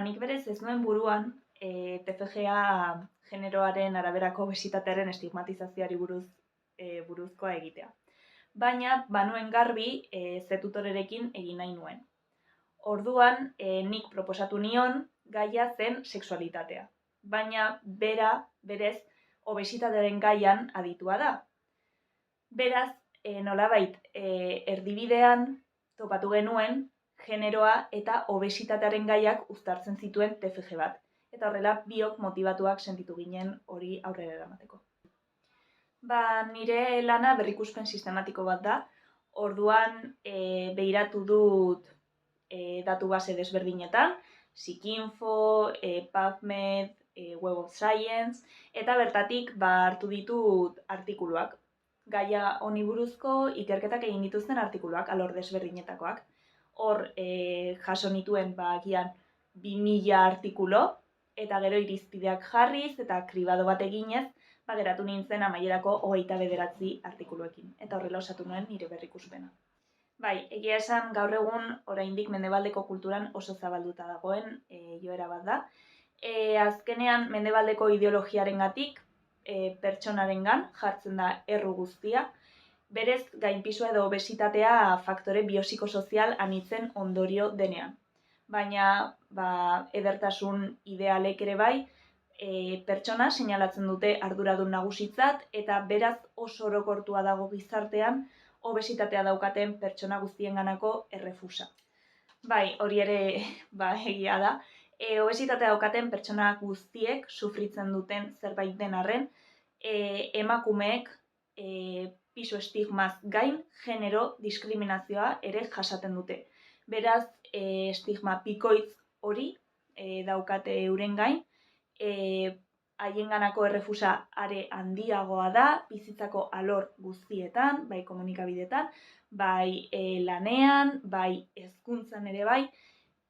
nik berez ez nuen buruan TFG-a generoaren araberako obesitatearen estigmatizazioari buruzkoa egitea. Baina, banuen garbi Z-tutorerekin egin nahi nuen. Orduan, nik proposatu nion gaia zen sexualitatea. Baina, berez, obesitatearen gaian aditua da. Beraz, nolabait, erdibidean topatu genuen generoa eta obesitatearen gaiak uztartzen zituen TFG bat. Eta horrela, biok motibatuak sentitu ginen hori aurrera eramateko. Nire lana berrikuspen sistematiko bat da. Orduan, behiratu dut datu base desberdinetan, Psikinfo, PubMed, Web of Science, eta bertatik hartu ditut artikuluak. Gaia honi buruzko ikerketak egin dituzten artikuluak, alor desberdinetakoak. Hor, jaso nituen agian 2000 artikulo, eta gero irizpideak jarriz eta kribado bat eginez, geratu nintzen amaierako 29 artikuluekin. Eta horrela osatu nuen nire berrikuspena. Egia esan gaur egun oraindik mendebaldeko kulturan oso zabalduta dagoen joera bat da. Azkenean mendebaldeko ideologiarengatik pertsonarengan jartzen da erru guztia. Berez, gainpisua edo obesitatea faktore biopsikosozial anitzen ondorio denean. Baina, edertasun idealek ere bai, pertsona seinalatzen dute arduradun nagusitzat eta beraz oso orokortua dago gizartean obesitatea daukaten pertsona guztienganako errefusa. Hori ere egia da. Obesitatea daukaten pertsona guztiek sufritzen duten zerbait den arren, emakumeek pisu estigmaz gain genero diskriminazioa ere jasaten dute. Beraz, estigma bikoitz hori daukate euren gain, haienganako errefusa are handiagoa da, bizitzako alor guztietan, bai komunikabideetan, bai lanean, bai hezkuntzan ere bai,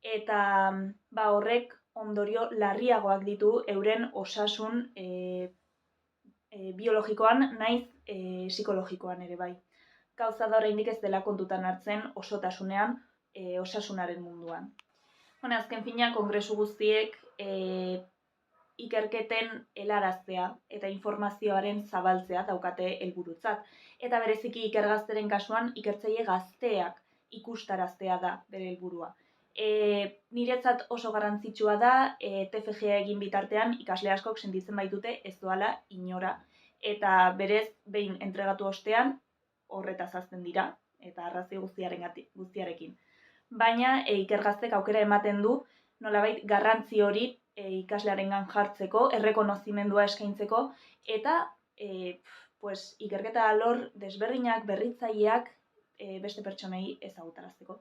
eta horrek ondorio larriagoak ditu euren osasun biologikoan naiz psikologikoan ere bai. Gauza da oraindik ez dela kontutan hartzen osotasunean osasunaren munduan. Azken finean, kongresu guztiek ikerketen helaraztea eta informazioaren zabaltzea daukate helburutzat. Eta bereziki ikergazteren kasuan, ikertzaile gazteak ikustaraztea da bere helburua. Niretzat oso garrantzitsua da, TFG egin bitartean ikasle askok sentitzen baitute ez doala inora. Eta berez, behin entregatu ostean, horretaz hazten dira, eta arrazoi guztiarekin. Baina ikergaztek aukera ematen du, nolabait garrantzi hori ikaslearengan jartzeko, errekonozimendua eskaintzeko, eta ikerketa alor desberdinak, berritzaileak beste pertsonei ezagutarazteko.